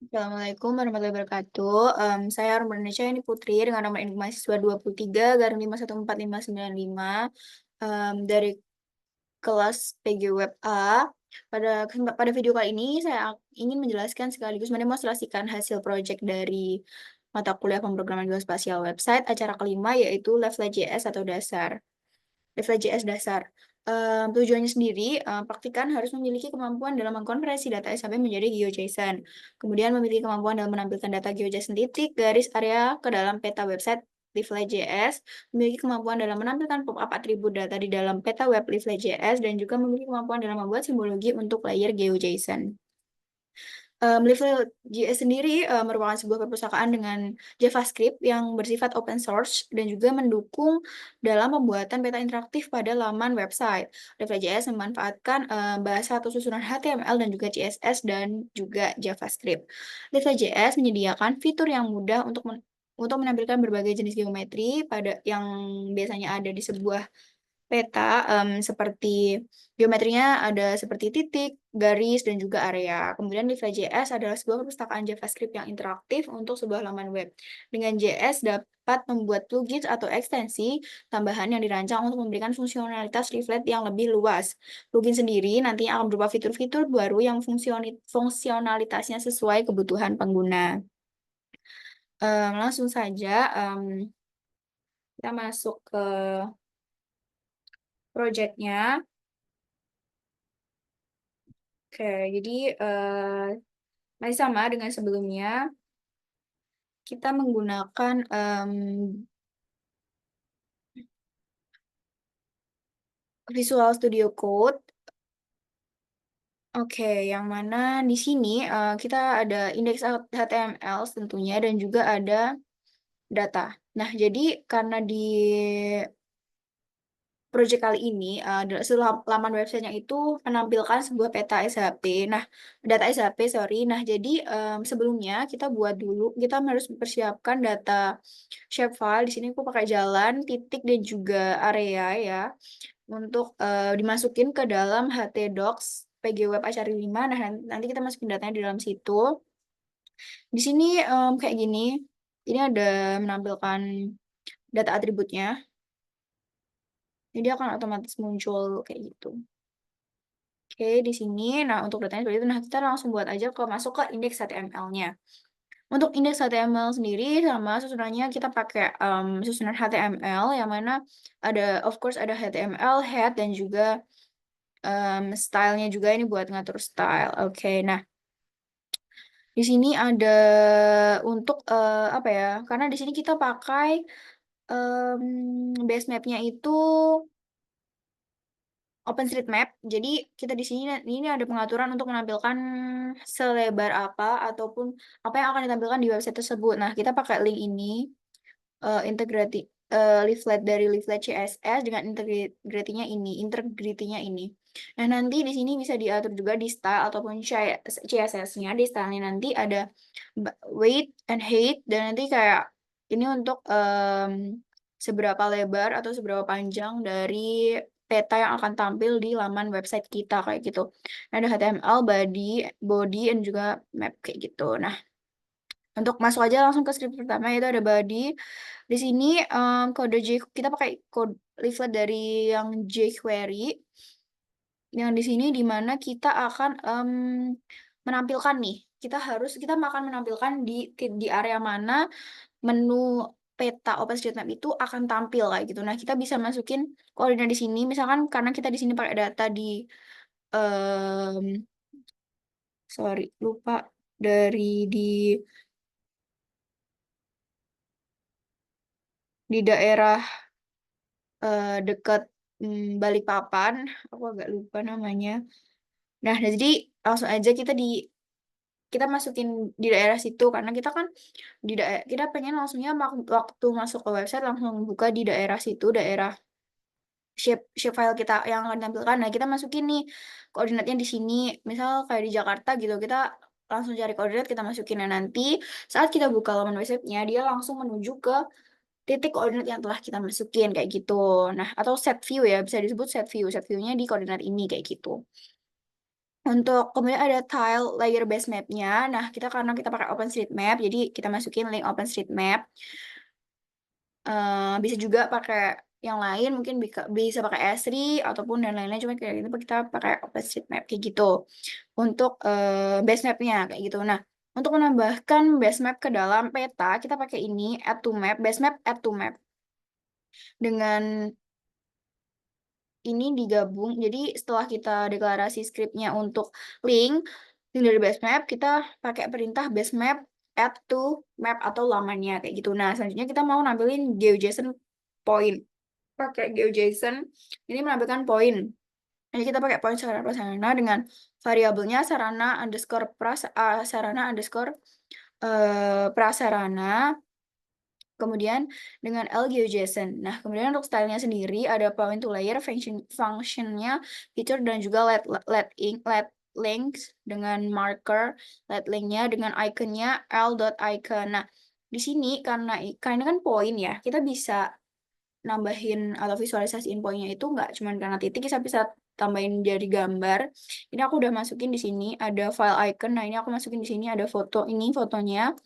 Assalamualaikum warahmatullahi wabarakatuh. Saya Arun Indonesia, ini Putri dengan nomor induk mahasiswa 23-5145595 dari kelas PG Web A. Pada video kali ini saya ingin menjelaskan sekaligus mendemonstrasikan hasil proyek dari mata kuliah pemrograman geospasial website acara kelima, yaitu Level.js atau dasar. Level.js dasar. Tujuannya sendiri, praktikan harus memiliki kemampuan dalam mengkonversi data SHP menjadi GeoJSON. Kemudian memiliki kemampuan dalam menampilkan data GeoJSON titik garis area ke dalam peta website Leaflet.js, memiliki kemampuan dalam menampilkan pop-up atribut data di dalam peta web Leaflet.js, dan juga memiliki kemampuan dalam membuat simbologi untuk layer GeoJSON. Level.js sendiri merupakan sebuah perpustakaan dengan JavaScript yang bersifat open source dan juga mendukung dalam pembuatan peta interaktif pada laman website. Level.js memanfaatkan bahasa atau susunan HTML dan juga CSS dan juga JavaScript. Level.js menyediakan fitur yang mudah untuk menampilkan berbagai jenis geometri pada yang biasanya ada di sebuah peta, seperti geometrinya ada seperti titik, garis, dan juga area. Kemudian Live.js adalah sebuah perpustakaan JavaScript yang interaktif untuk sebuah laman web. Dengan JS dapat membuat plugins atau ekstensi tambahan yang dirancang untuk memberikan fungsionalitas Leaflet yang lebih luas. Plugin sendiri nantinya akan berupa fitur-fitur baru yang fungsionalitasnya sesuai kebutuhan pengguna. Langsung saja kita masuk ke projectnya. Oke, jadi masih sama dengan sebelumnya, kita menggunakan Visual Studio Code. Oke, yang mana di sini kita ada indeks HTML tentunya dan juga ada data. Nah, jadi karena di project kali ini, laman websitenya itu menampilkan sebuah peta SHP. Nah, data SHP, sorry. Nah, jadi sebelumnya kita buat dulu, kita harus mempersiapkan data shapefile. Di sini aku pakai jalan, titik, dan juga area ya, untuk dimasukin ke dalam htdocs PG Web Acara 5. Nah, nanti kita masukin datanya di dalam situ. Di sini kayak gini. Ini ada menampilkan data atributnya. Jadi akan otomatis muncul kayak gitu. Oke, di sini, nah untuk datanya seperti itu, nah kita langsung buat aja masuk ke indeks HTML-nya. Untuk indeks HTML sendiri, sama susunannya kita pakai susunan HTML, yang mana ada, of course, ada HTML, head, dan juga style-nya juga ini buat ngatur style. Oke, nah di sini ada untuk apa ya, karena di sini kita pakai base map-nya itu OpenStreetMap. Jadi kita di sini ini ada pengaturan untuk menampilkan selebar apa ataupun apa yang akan ditampilkan di website tersebut. Nah, kita pakai link ini, integrati leaflet dari leaflet CSS dengan integritinya ini. Nah, nanti di sini bisa diatur juga di style ataupun CSS-nya. Di style-nya nanti ada weight and height, dan nanti kayak ini untuk seberapa lebar atau seberapa panjang dari peta yang akan tampil di laman website kita kayak gitu. Nah, ada HTML, body, dan juga map kayak gitu. Nah, untuk masuk aja langsung ke script pertama, itu ada body. Di sini kode kita pakai kode leaflet dari yang jQuery, yang di sini di mana kita akan menampilkan nih. Kita akan menampilkan di area mana menu peta OpenStreetMap itu akan tampil kayak gitu. Nah, kita bisa masukin koordinat di sini. Misalkan karena kita di sini pakai data em, sorry, lupa, di daerah dekat Balikpapan, aku agak lupa namanya. Nah, jadi langsung aja kita masukin di daerah situ, karena kita kan kita pengen langsungnya waktu masuk ke website langsung buka di daerah situ, daerah shape file kita yang akan ditampilkan. Nah, kita masukin nih koordinatnya di sini. Misal kayak di Jakarta gitu, kita langsung cari koordinat, kita masukin. Nah, nanti saat kita buka laman websitenya, dia langsung menuju ke titik koordinat yang telah kita masukin kayak gitu. Nah, atau set view ya, bisa disebut set view. Set view-nya di koordinat ini kayak gitu. Untuk kemudian ada tile layer base map-nya. Nah, karena kita pakai OpenStreetMap, jadi kita masukin link OpenStreetMap. Bisa juga pakai yang lain, mungkin bisa pakai Esri ataupun dan lain-lain. Cuma kayak gitu kita pakai OpenStreetMap kayak gitu untuk base map-nya kayak gitu. Nah, untuk menambahkan base map ke dalam peta, kita pakai ini add to map, base map add to map. Dengan ini digabung. Jadi setelah kita deklarasi scriptnya untuk link dari base map, kita pakai perintah base map add to map atau lamannya kayak gitu. Nah, selanjutnya kita mau nampilin GeoJSON point. Pakai GeoJSON ini menampilkan poin. Jadi kita pakai poin sarana prasarana dengan variabelnya sarana underscore prasarana. Kemudian dengan LGeoJSON. Nah, kemudian untuk stylenya sendiri ada point to layer, functionnya, feature, dan juga let links dengan marker, let linknya dengan iconnya l.icon. Nah, di sini karena kan poin ya, kita bisa nambahin atau visualisasiin poinnya itu nggak cuma karena titik, kita bisa tambahin dari gambar. Ini aku udah masukin di sini ada file icon. Nah, ini aku masukin di sini ada foto, ini fotonya.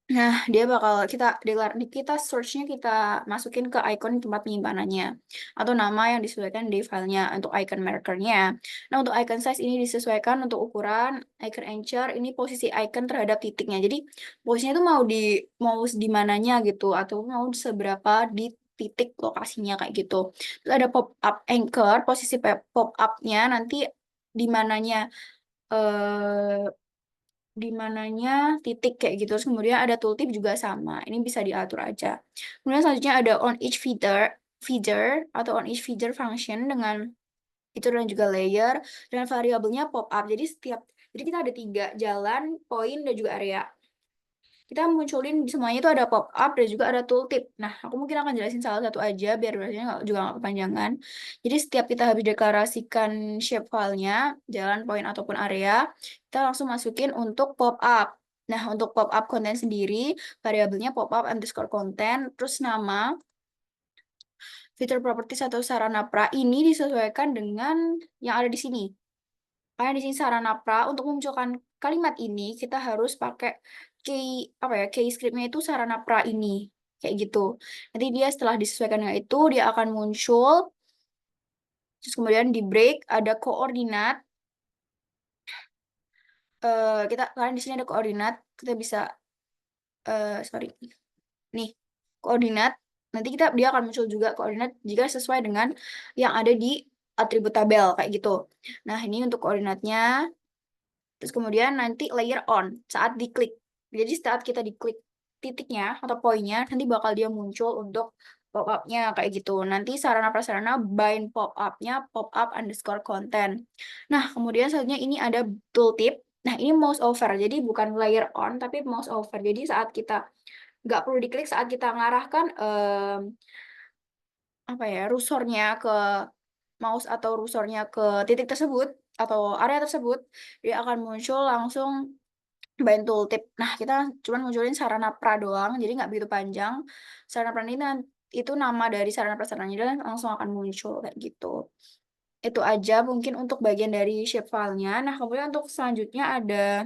Nah, dia bakal kita search-nya kita masukin ke icon tempat penyimpanannya atau nama yang disesuaikan di filenya untuk icon markernya. Nah, untuk icon size ini disesuaikan untuk ukuran icon anchor, ini posisi icon terhadap titiknya. Jadi, posisinya itu mau di mananya gitu atau mau seberapa di titik lokasinya kayak gitu. Terus ada pop up anchor, posisi pop up-nya nanti di mananya eh di mananya titik kayak gitu. Terus kemudian ada tooltip juga sama. Ini bisa diatur aja. Kemudian selanjutnya ada on each feeder atau on each feeder function dengan itu dan juga layer dan variabelnya pop up. Jadi kita ada 3 jalan, point dan juga area. Kita munculin semuanya itu ada pop up dan juga ada tooltip. Nah, aku mungkin akan jelasin salah satu aja biar biasanya juga nggak kepanjangan. Jadi setiap kita habis deklarasikan shape filenya, jalan, point ataupun area, kita langsung masukin untuk pop up. Nah, untuk pop up konten sendiri, variabelnya pop up underscore content, terus nama, fitur properties atau sarana pra ini disesuaikan dengan yang ada di sini. Karena di sini sarana pra untuk memunculkan kalimat ini kita harus pakai key scriptnya itu sarana pra ini kayak gitu. Nanti dia setelah disesuaikan dengan itu dia akan muncul. Terus kemudian di break ada koordinat. Karena di sini ada koordinat kita bisa sorry nih koordinat. Nanti dia akan muncul juga koordinat jika sesuai dengan yang ada di atribut tabel kayak gitu. Nah ini untuk koordinatnya. Terus kemudian nanti layer on saat diklik. Jadi saat kita diklik titiknya atau poinnya, nanti bakal dia muncul untuk pop up-nya kayak gitu. Nanti sarana prasarana bind pop up-nya pop up underscore content. Nah, kemudian selanjutnya ini ada tooltip. Nah, ini mouse over. Jadi bukan layer on, tapi mouse over. Jadi saat kita nggak perlu diklik saat kita ngarahkan apa ya rusornya ke mouse atau rusornya ke titik tersebut atau area tersebut, dia akan muncul langsung bind tooltip. Nah, kita cuma munculin sarana pra doang, jadi nggak begitu panjang. Sarana pra ini itu nama dari sarana prasarananya dan langsung akan muncul kayak gitu. Itu aja mungkin untuk bagian dari shape file-nya. Nah, kemudian untuk selanjutnya ada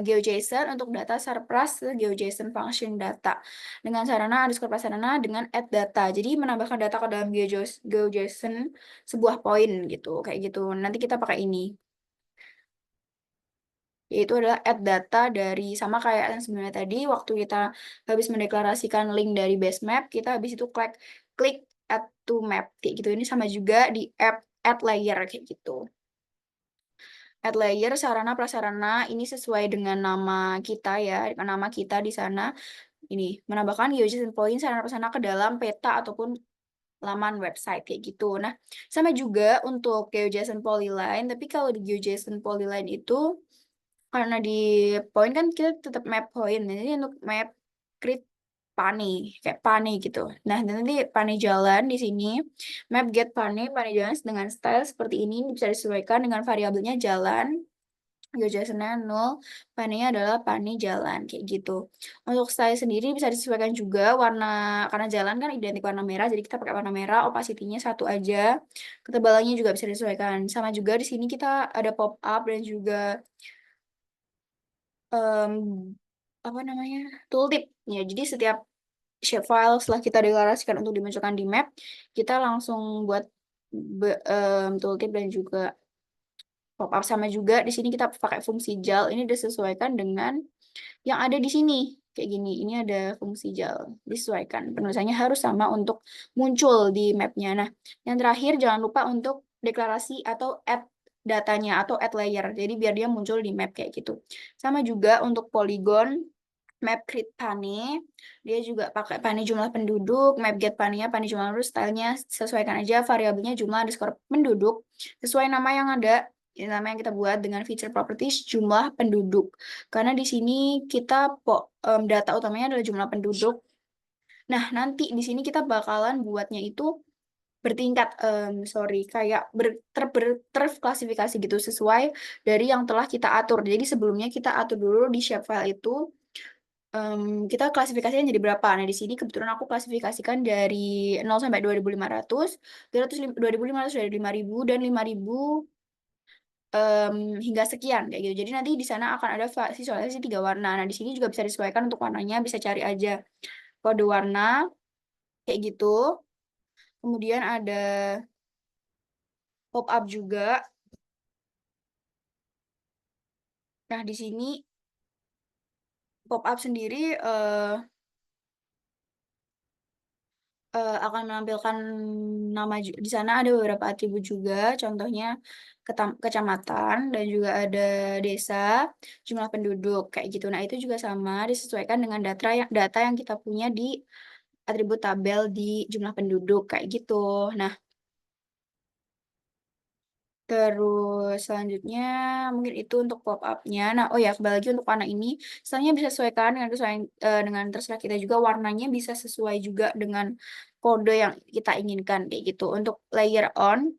GeoJSON untuk data surplus GeoJSON function data dengan sarana underscore prasarana dengan add data. Jadi menambahkan data ke dalam GeoJSON sebuah poin gitu, kayak gitu. Nanti kita pakai ini. Yaitu adalah add data dari sama kayak yang sebenarnya tadi waktu kita habis mendeklarasikan link dari base map, kita habis itu klik add to map kayak gitu. Ini sama juga di add layer kayak gitu. Add layer sarana prasarana ini sesuai dengan nama kita ya, dengan nama kita di sana. Ini menambahkan GeoJSON point sarana prasarana ke dalam peta ataupun laman website kayak gitu. Nah, sama juga untuk GeoJSON polyline, tapi kalau di GeoJSON polyline itu karena di point kan kita tetap map point. Jadi untuk map create pane kayak pane gitu. Nah, dan nanti pane jalan di sini map get pane jalan dengan style seperti ini bisa disesuaikan dengan variabelnya jalan GeoJSON-nya 0, pane-nya adalah pane jalan, kayak gitu. Untuk style sendiri bisa disesuaikan juga warna, karena jalan kan identik warna merah, jadi kita pakai warna merah, opacity-nya 1 aja. Ketebalannya juga bisa disesuaikan. Sama juga di sini kita ada pop-up dan juga em, apa namanya, tooltip. Ya, jadi setiap shapefile setelah kita deklarasikan untuk dimunculkan di map, kita langsung buat tooltip dan juga pop up. Sama juga di sini kita pakai fungsi JAL. Ini disesuaikan dengan yang ada di sini. Kayak gini, ini ada fungsi JAL. Disesuaikan. Penulisannya harus sama untuk muncul di mapnya. Nah, yang terakhir jangan lupa untuk deklarasi atau add datanya atau add layer. Jadi biar dia muncul di map kayak gitu. Sama juga untuk polygon, map create pane, dia juga pakai pane jumlah penduduk, map get pane-nya pane jumlah penduduk, stylenya sesuaikan aja, variabelnya jumlah underscore penduduk, sesuai nama yang ada, ini nama yang kita buat dengan feature properties jumlah penduduk. Karena di sini kita data utamanya adalah jumlah penduduk. Nah, nanti di sini kita bakalan buatnya itu bertingkat, kayak terklasifikasi gitu sesuai dari yang telah kita atur. Jadi sebelumnya kita atur dulu di shapefile itu kita klasifikasinya jadi berapa. Nah, di sini kebetulan aku klasifikasikan dari 0 sampai 2.500, 2.500 dari 5.000 dan 5.000 hingga sekian kayak gitu. Jadi nanti di sana akan ada visualisasi 3 warna. Nah, di sini juga bisa disesuaikan untuk warnanya, bisa cari aja kode warna kayak gitu. Kemudian ada pop up juga. Nah, di sini pop up sendiri akan menampilkan nama di sana ada beberapa atribut juga, contohnya kecamatan dan juga ada desa, jumlah penduduk kayak gitu. Nah, itu juga sama disesuaikan dengan data yang kita punya di atribut tabel di jumlah penduduk kayak gitu. Nah, terus selanjutnya mungkin itu untuk pop up-nya. Nah, oh ya, kembali lagi untuk warna ini, misalnya bisa sesuaikan dengan dengan terserah kita juga, warnanya bisa sesuai juga dengan kode yang kita inginkan kayak gitu. Untuk layer on,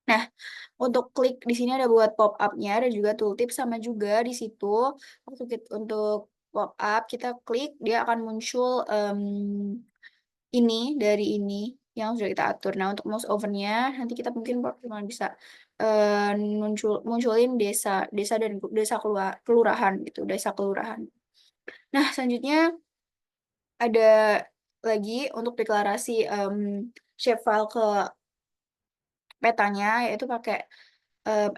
nah untuk klik di sini ada buat pop up-nya dan juga tooltip, sama juga di situ untuk pop up kita klik dia akan muncul ini dari ini yang sudah kita atur. Nah, untuk mouse over-nya nanti kita mungkin cuma bisa munculin desa, desa dan desa kelurahan gitu, desa kelurahan. Nah, selanjutnya ada lagi untuk deklarasi shapefile ke petanya, yaitu pakai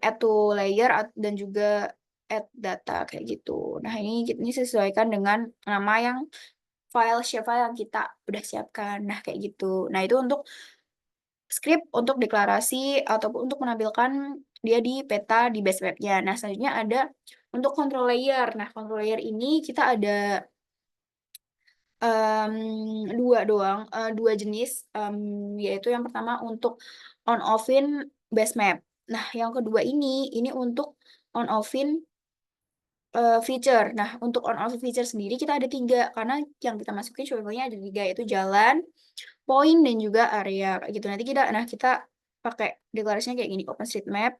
add to layer dan juga add data kayak gitu. Nah, ini sesuaikan dengan nama yang shapefile yang kita udah siapkan. Nah, kayak gitu. Nah, itu untuk script untuk deklarasi ataupun untuk menampilkan dia di peta di base mapnya. Nah, selanjutnya ada untuk control layer. Nah, control layer ini kita ada em, dua jenis, yaitu yang pertama untuk on offin base map. Nah, yang kedua ini untuk on offin feature. Nah, untuk on off feature sendiri kita ada 3 karena yang kita masukin contohnya ada 3, yaitu jalan, poin dan juga area kayak gitu. Nanti kita pakai deklarasinya kayak gini: OpenStreetMap,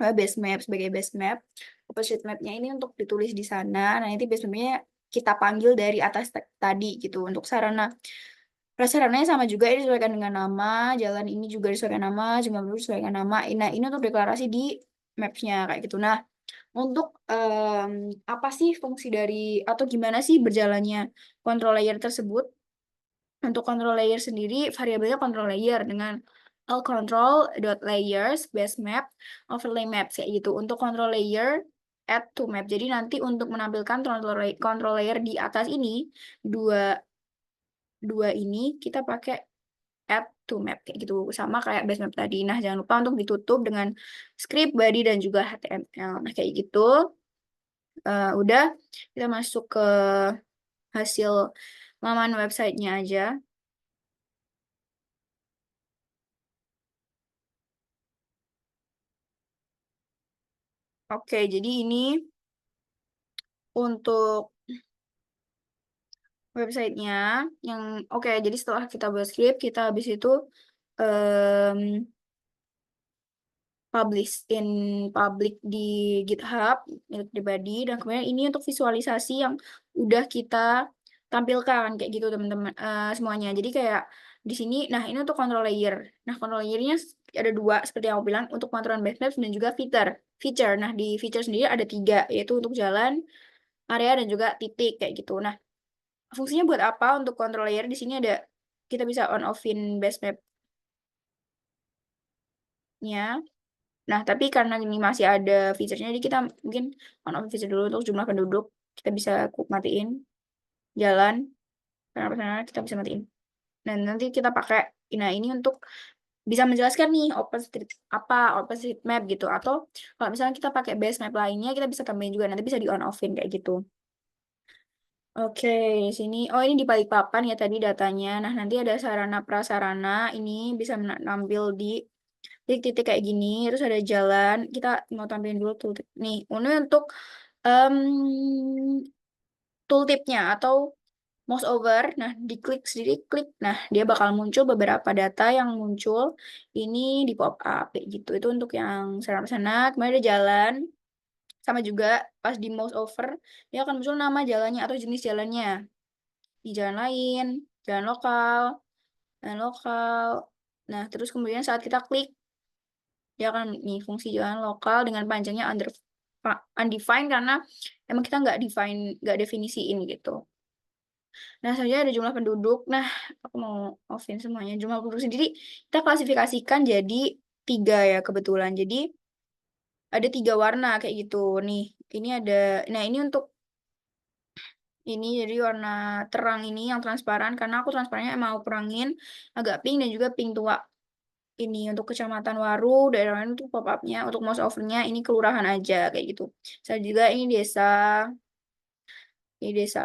base map sebagai base map. OpenStreetMap-nya ini untuk ditulis di sana. Nah, nanti base map-nya kita panggil dari atas tadi gitu. Untuk prasarananya sama juga, ini disesuaikan dengan nama, jalan ini juga disesuaikan nama, jumlah penduduk disesuaikan nama. Nah, ini untuk deklarasi di maps-nya kayak gitu. Nah, untuk apa sih fungsi dari atau gimana sih berjalannya control layer tersebut? Untuk control layer sendiri, variabelnya control layer dengan control.layers base map overlay maps kayak gitu. Untuk control layer add to map. Jadi nanti untuk menampilkan control layer di atas ini, dua dua ini kita pakai add to map kayak gitu, sama kayak base map tadi. Nah, jangan lupa untuk ditutup dengan script body dan juga HTML. Nah, kayak gitu. Udah, kita masuk ke hasil laman websitenya aja. Oke, jadi ini untuk websitenya yang oke. Jadi setelah kita buat script, kita habis itu em, publish in public di GitHub milik pribadi, dan kemudian ini untuk visualisasi yang udah kita tampilkan kayak gitu teman-teman, semuanya. Jadi kayak di sini, nah ini untuk control layer. Nah control layernya ada dua seperti yang aku bilang, untuk pengaturan bitmaps dan juga feature. Nah di feature sendiri ada tiga, yaitu untuk jalan, area, dan juga titik kayak gitu. Nah fungsinya buat apa untuk control layer? Di sini ada, kita bisa on offin bitmap-nya. Nah, tapi karena ini masih ada feature-nya, jadi kita mungkin on off feature dulu untuk jumlah penduduk. Kita bisa matiin jalan, karena kita bisa matiin. Dan nanti kita pakai, nah ini untuk bisa menjelaskan nih OpenStreetMap gitu. Atau kalau misalnya kita pakai base map lainnya, kita bisa tambahin juga, nanti bisa di on offin kayak gitu. Oke, di sini. Oh, ini di Balikpapan ya tadi datanya. Nah, nanti ada sarana prasarana. Ini bisa nampil di titik-titik kayak gini. Terus ada jalan. Kita mau tampilin dulu tooltip. Nih, ini untuk em, tooltipnya atau mouse over. Nah, diklik sendiri, klik. Nah, dia bakal muncul beberapa data yang muncul. Ini di pop up kayak gitu. Itu untuk yang sarana-prasarana. Kemudian ada jalan. Sama juga pas di mouse over, dia akan muncul nama jalannya atau jenis jalannya. Di jalan lain, jalan lokal, jalan lokal. Nah, terus kemudian saat kita klik, dia akan nih fungsi jalan lokal dengan panjangnya undefined, karena emang kita nggak definisiin gitu. Nah, selanjutnya ada jumlah penduduk. Nah, aku mau offin semuanya. Jumlah penduduk sendiri kita klasifikasikan jadi 3 ya kebetulan. Jadi ada 3 warna kayak gitu. Nih, ini ada. Nah, ini untuk ini jadi warna terang ini yang transparan, karena aku transparannya emang aku kurangin agak pink dan juga pink tua. Ini untuk Kecamatan Waru, daerah lain untuk pop up-nya, untuk mouse over-nya ini kelurahan aja kayak gitu. Saya juga ini desa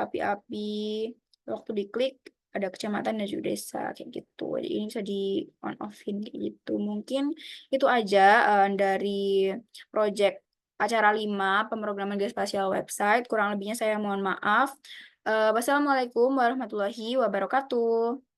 api-api. Waktu diklik ada kecamatan dan juga desa kayak gitu. Jadi ini bisa di on offin kayak gitu. Mungkin itu aja dari project acara 5 pemrograman geospasial website. Kurang lebihnya saya mohon maaf. Wassalamualaikum warahmatullahi wabarakatuh.